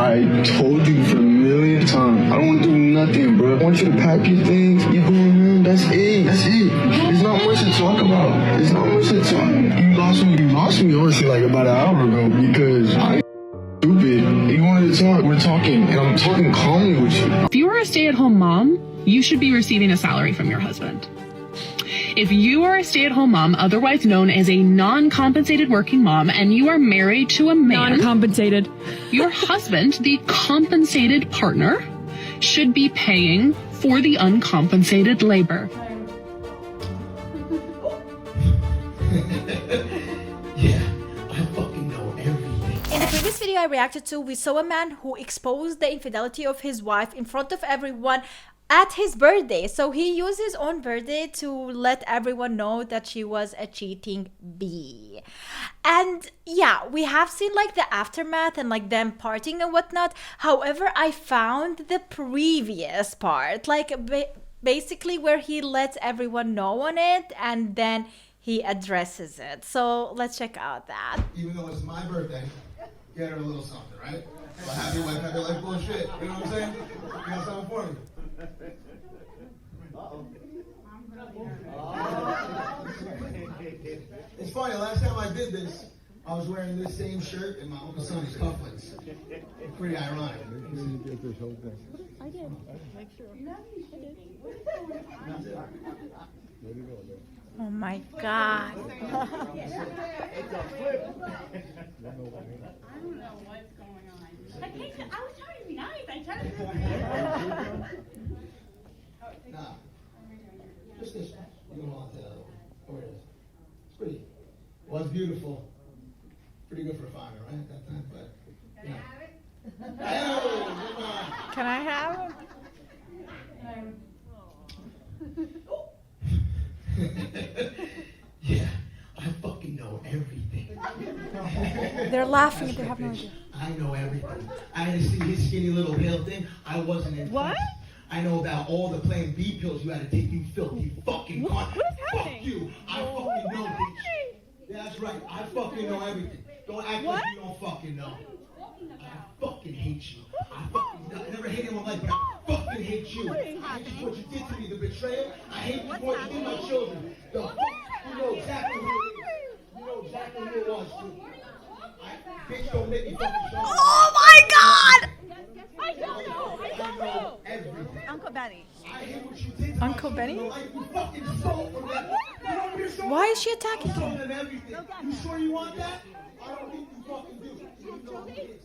I told you for a million times, I don't want to do nothing, bro. I want you to pack your things, you going home, that's it. That's it. There's not much to talk about. There's not much to talk. You lost me honestly like about an hour ago because I stupid. You wanted to talk, we're talking, and I'm talking calmly with you. If you are a stay-at-home mom, you should be receiving a salary from your husband. If you are a stay-at-home mom, otherwise known as a non-compensated working mom, and you are married to a man, non-compensated, your husband, the compensated partner, should be paying for the uncompensated labor. Yeah, I fucking know everything. In the previous video I reacted to, we saw a man who exposed the infidelity of his wife in front of everyone at his birthday. So he used his own birthday to let everyone know that she was a cheating bee. And yeah, we have seen like the aftermath and like them partying and whatnot. However, I found the previous part, like basically where he lets everyone know on it and then he addresses it. So let's check out that. Even though it's my birthday, get her a little something, right? Well, happy wife, happy life, bullshit. You know what I'm saying? You got something for me? It's funny, last time I did this, I was wearing this same shirt and my Uncle Sonny's cufflinks. Pretty ironic. I did. Make sure. Oh my God. I don't know what's going on. I was trying to be nice. I tried to Nah. Just this one. You don't want the other one. Or it is. It's pretty. Well, it's beautiful. Pretty good for a fiver, right? At that time, but. Yeah. Can I have it? Yeah, I fucking know everything. They're laughing. They have no idea. I know everything. I had to see his skinny little pill thing. I wasn't in. What? I know about all the Plan B pills you had to take, you filthy fucking cunt. What is happening? Fuck you. I fucking know, bitch. That's right. I fucking know everything. Don't act like you don't fucking know. I fucking hate you. I never hated him in my life, but I fucking hate you. I hate what you did to me, the betrayal. I hate what you did to my children. The fuck, you know exactly who it is. You know exactly who it was, too. Bitch, don't make me fucking show. Oh my God! I don't know. I don't know. Everything. Uncle Benny. I hate what you did to Uncle my Benny? children. You fucking stole from them. You know what you're showing? Why is she attacking I'm showing him? them everything. You sure you want that? I don't think you fucking do. You know who it is.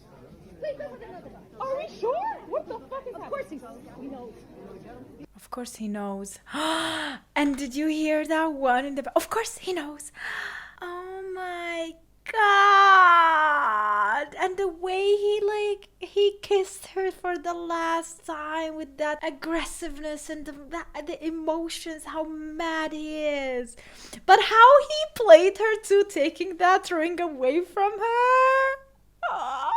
Are we sure? What the fuck is that? Of course he knows. Of course he knows. And did you hear that one in the... Of course he knows. Oh my God. And the way he kissed her for the last time with that aggressiveness and the emotions, how mad he is. But how he played her too, taking that ring away from her. Oh.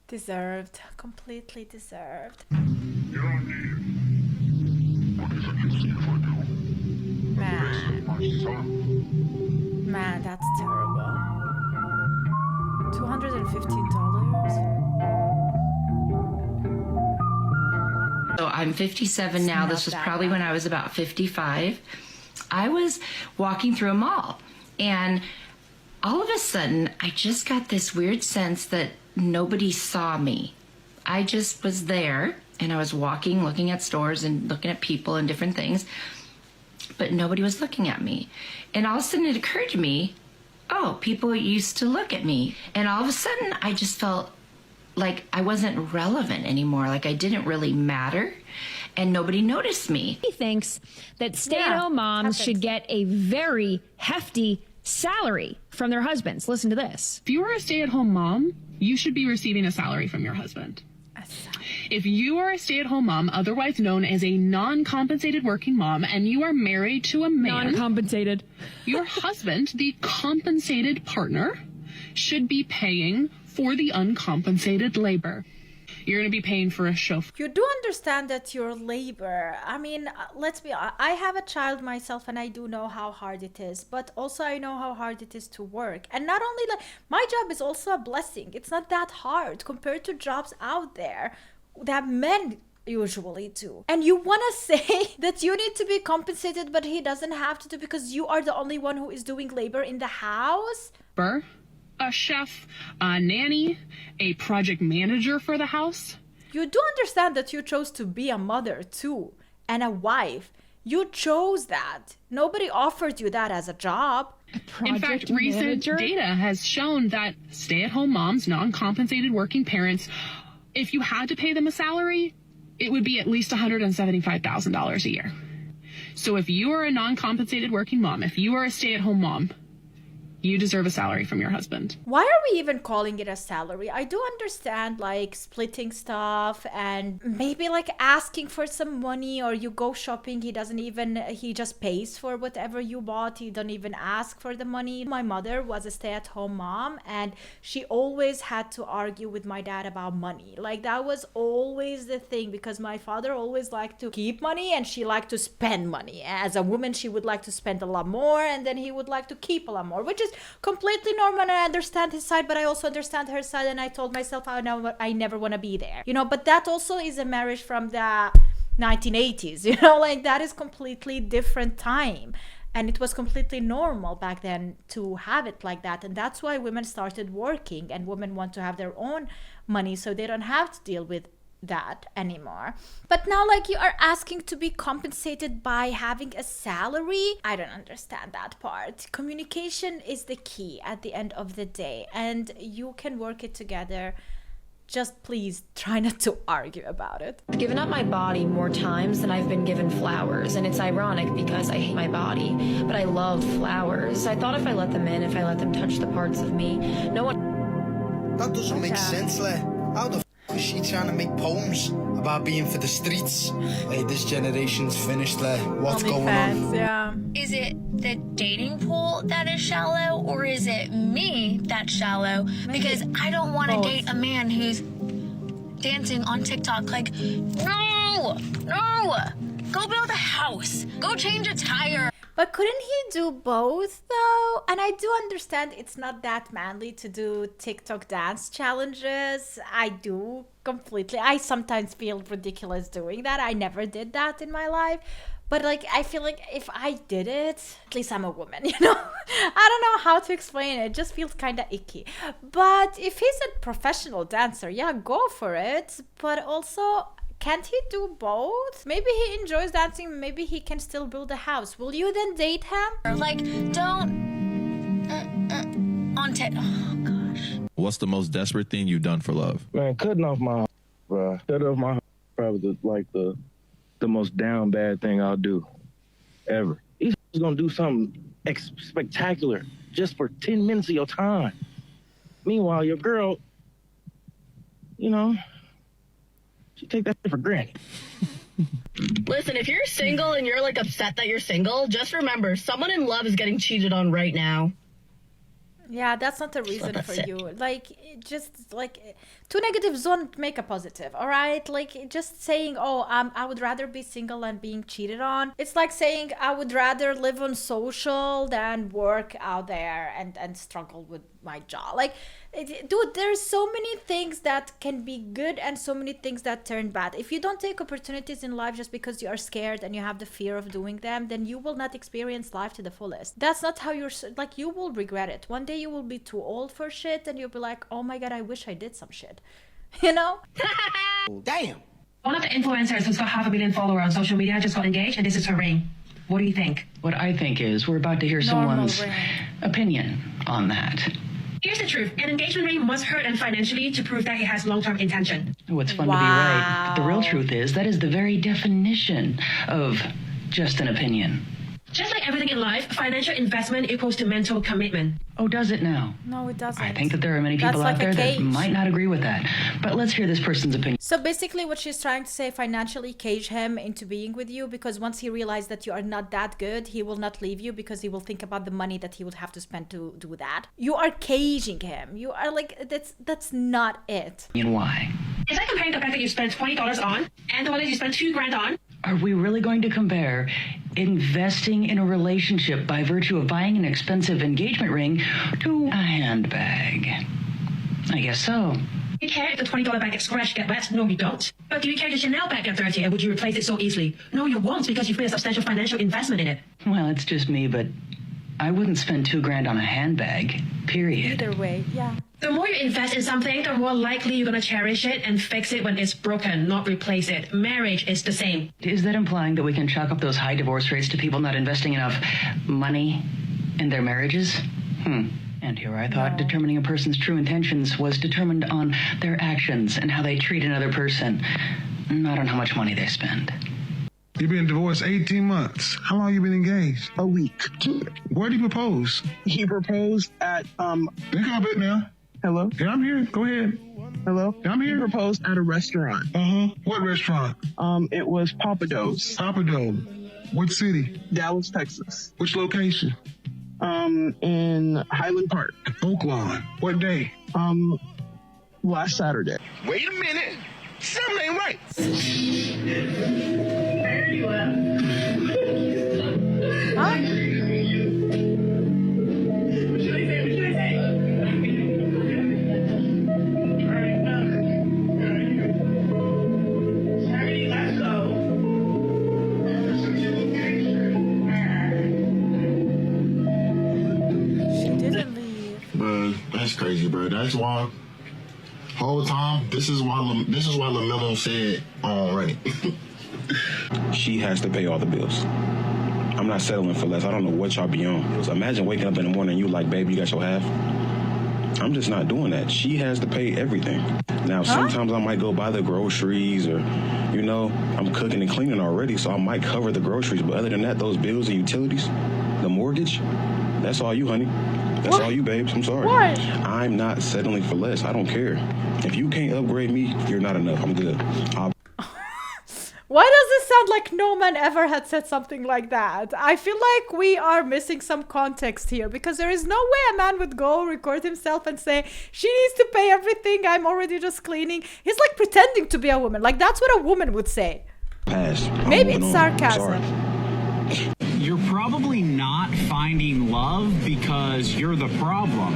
Deserved. Completely deserved. Man, that's terrible. $215? So I'm 57 now. This was probably when I was about 55. I was walking through a mall and all of a sudden I just got this weird sense that nobody saw me. I just was there and I was walking, looking at stores and looking at people and different things, but nobody was looking at me. And all of a sudden it occurred to me, oh, people used to look at me. And all of a sudden I just felt like I wasn't relevant anymore, like I didn't really matter, and nobody noticed me. He thinks that stay-at-home moms should get a very hefty salary from their husbands. Listen to this. If you are a stay-at-home mom, you should be receiving a salary from your husband. If you are a stay-at-home mom, otherwise known as a non-compensated working mom, and you are married to a man, Non-compensated. your husband, the compensated partner, should be paying for the uncompensated labor. You're going to be paying for a chauffeur. You do understand that your labor, I mean, let's be honest, I have a child myself and I do know how hard it is, but also I know how hard it is to work. And not only like, my job is also a blessing. It's not that hard compared to jobs out there that men usually do. And you want to say that you need to be compensated, but he doesn't have to do because you are the only one who is doing labor in the house? A chef, a nanny, a project manager for the house. You do understand that you chose to be a mother too, and a wife. You chose that. Nobody offered you that as a job. In fact, recent data has shown that stay-at-home moms, non-compensated working parents, if you had to pay them a salary, it would be at least $175,000 a year. So if you are a non-compensated working mom, if you are a stay-at-home mom, you deserve a salary from your husband. Why are we even calling it a salary? I do understand like splitting stuff and maybe like asking for some money, or you go shopping, he just pays for whatever you bought. He don't even ask for the money. My mother was a stay-at-home mom and she always had to argue with my dad about money. Like that was always the thing, because my father always liked to keep money and she liked to spend money. As a woman, she would like to spend a lot more and then he would like to keep a lot more, which is completely normal. And I understand his side, but I also understand her side, and I told myself I never want to be there, but that also is a marriage from the 1980s, like that is completely different time, and it was completely normal back then to have it like that. And that's why women started working, and women want to have their own money so they don't have to deal with that anymore. But now like you are asking to be compensated by having a salary. I don't understand that part. Communication is the key at the end of the day, and you can work it together. Just please try not to argue about it. I've given up my body more times than I've been given flowers, and it's ironic because I hate my body, but I love flowers. I thought if I let them in, if I let them touch the parts of me, no one... That doesn't make sense, Le. How the is she trying to make poems about being for the streets? Hey, this generation's finished, Le. What's going on? Yeah. Is it the dating pool that is shallow, or is it me that's shallow? Because I don't want to date a man who's dancing on TikTok like, no, go build a house, go change a tire. But couldn't he do both though? And I do understand it's not that manly to do TikTok dance challenges. I do completely. I sometimes feel ridiculous doing that. I never did that in my life. But like, I feel like if I did it, at least I'm a woman, I don't know how to explain it. It just feels kind of icky. But if he's a professional dancer, yeah, go for it. But also, can't he do both? Maybe he enjoys dancing. Maybe he can still build a house. Will you then date him? Like, don't... on TikTok. Oh, gosh. What's the most desperate thing you've done for love? Man, cutting off my bro. Cutting off my probably the most down bad thing I'll do ever. He's gonna do something spectacular just for 10 minutes of your time. Meanwhile, your girl, she take that for granted. Listen, if you're single and you're like upset that you're single, just remember someone in love is getting cheated on right now. Yeah, that's not a reason for you. Like, just like, two negatives don't make a positive, all right? Like, just saying, I would rather be single and being cheated on. It's like saying I would rather live on social than work out there and struggle with my job. Like, dude, there's so many things that can be good and so many things that turn bad. If you don't take opportunities in life just because you are scared and you have the fear of doing them, then you will not experience life to the fullest. That's not how you will regret it. One day you will be too old for shit and you'll be like, oh my God, I wish I did some shit. Damn. One of the influencers who's got 500,000 followers on social media just got engaged, and this is her ring. What do you think? What I think is we're about to hear someone's opinion on that. Here's the truth. An engagement ring must hurt him financially to prove that he has long-term intention. Oh, it's fun to be right. But the real truth is that is the very definition of just an opinion. Just like everything in life, financial investment equals to mental commitment. Oh, does it now? No, it doesn't. I think that there are many people out there that might not agree with that. But let's hear this person's opinion. So basically what she's trying to say, financially cage him into being with you, because once he realizes that you are not that good, he will not leave you because he will think about the money that he would have to spend to do that. You are caging him. You are like, that's not it. And why? Is that comparing the fact that you spent $20 on and the one that you spent $2,000 on? Are we really going to compare investing in a relationship by virtue of buying an expensive engagement ring to a handbag? I guess so. Do you care if the $20 bag gets scratched, get wet? No, you don't. But do you care if the Chanel bag gets dirty and would you replace it so easily? No, you won't because you've made a substantial financial investment in it. Well, it's just me, but I wouldn't spend $2,000 on a handbag, period. Either way, yeah. The more you invest in something, the more likely you're going to cherish it and fix it when it's broken, not replace it. Marriage is the same. Is that implying that we can chalk up those high divorce rates to people not investing enough money in their marriages? And here I thought determining a person's true intentions was determined on their actions and how they treat another person, not on how much money they spend. You've been divorced 18 months. How long you been engaged? A week. Where did he propose? He proposed at, Pick up it now. Hello? Yeah, I'm here. Go ahead. Hello? Yeah, I'm here. He proposed at a restaurant. What restaurant? It was Papa Do's. Papa Do's. What city? Dallas, Texas. Which location? In Highland Park. Oaklawn. What day? Last Saturday. Wait a minute. Something ain't right. That's crazy, bro. That's why whole time this is why LaMelo said already. She has to pay all the bills. I'm not settling for less. I don't know what y'all be on. So imagine waking up in the morning and you like, babe, you got your half. I'm just not doing that. She has to pay everything. Now, sometimes I might go buy the groceries or, you know, I'm cooking and cleaning already, so I might cover the groceries. But other than that, those bills and utilities, the mortgage, that's all you, honey. That's all you, babes. I'm sorry. What? I'm not settling for less. I don't care. If you can't upgrade me, you're not enough. I'm good. Why does it sound like no man ever had said something like that? I feel like we are missing some context here because there is no way a man would go record himself and say, she needs to pay everything, I'm already just cleaning. He's like pretending to be a woman. Like that's what a woman would say. Pass. Maybe it's sarcasm. You're probably not finding love because you're the problem,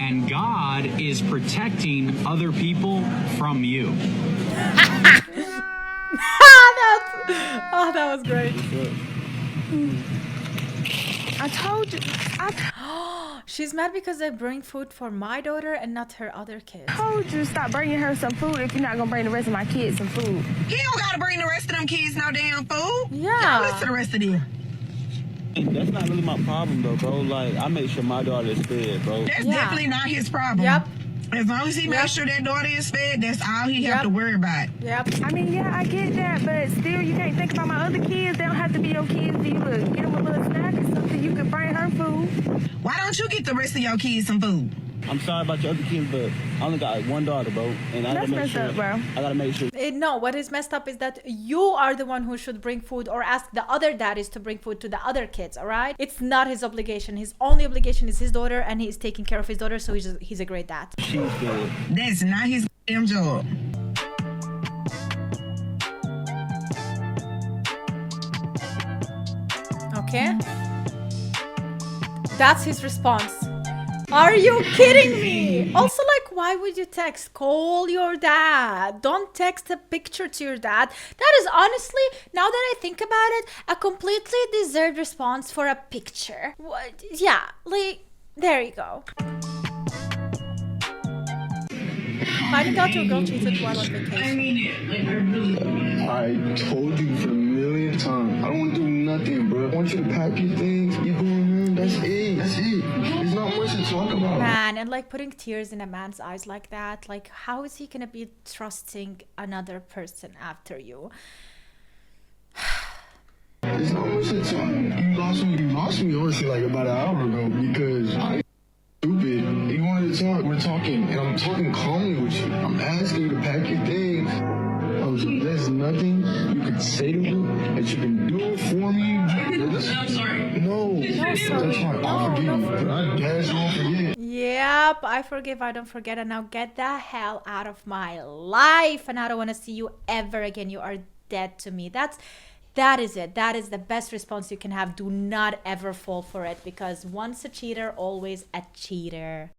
and God is protecting other people from you. That was great. I told you. She's mad because I bring food for my daughter and not her other kids. I told you to stop bringing her some food if you're not gonna bring the rest of my kids some food. He don't gotta bring the rest of them kids no damn food. Yeah. Listen to the rest of them. That's not really my problem, though, bro. Like, I make sure my daughter is fed, bro. That's definitely not his problem. Yep. As long as he makes sure that daughter is fed, that's all he have to worry about. Yep. I mean, yeah, I get that, but still, you can't think about my other kids. They don't have to be your kids. Do you get them a little snack or something? You can bring her food. Why don't you get the rest of your kids some food? I'm sorry about your other kids, but I only got one daughter, bro. And I gotta make sure. Up, bro. I gotta make sure. No, what is messed up is that you are the one who should bring food or ask the other daddies to bring food to the other kids, all right? It's not his obligation. His only obligation is his daughter, and he's taking care of his daughter, so he's a great dad. She's good. That's not his damn job. Okay? That's his response. Are you kidding me? Also, like, why would you text? Call your dad. Don't text a picture to your dad. That is honestly, now that I think about it, a completely deserved response for a picture. What? Yeah, like, there you go. Finding out your girl cheated while on vacation. I told you for a million times, I don't want to do nothing, bro. I want you to pack your things. You go around. That's it. That's it. There's not much to talk about. Man, and like putting tears in a man's eyes like that, like how is he gonna be trusting another person after you? There's not much to talk. You lost me honestly like about an hour ago because I'm stupid. You wanted to talk. We're talking, and I'm talking calmly with you. I'm asking you to pack your things. There's nothing you can say to me that you can do for me. I'm sorry. No, that's fine. I'll forgive you. But I guess you won't forget. Yep, I forgive, I don't forget, and now get the hell out of my life, and I don't want to see you ever again. You are dead to me. That is it. That is the best response you can have. Do not ever fall for it, because once a cheater, always a cheater.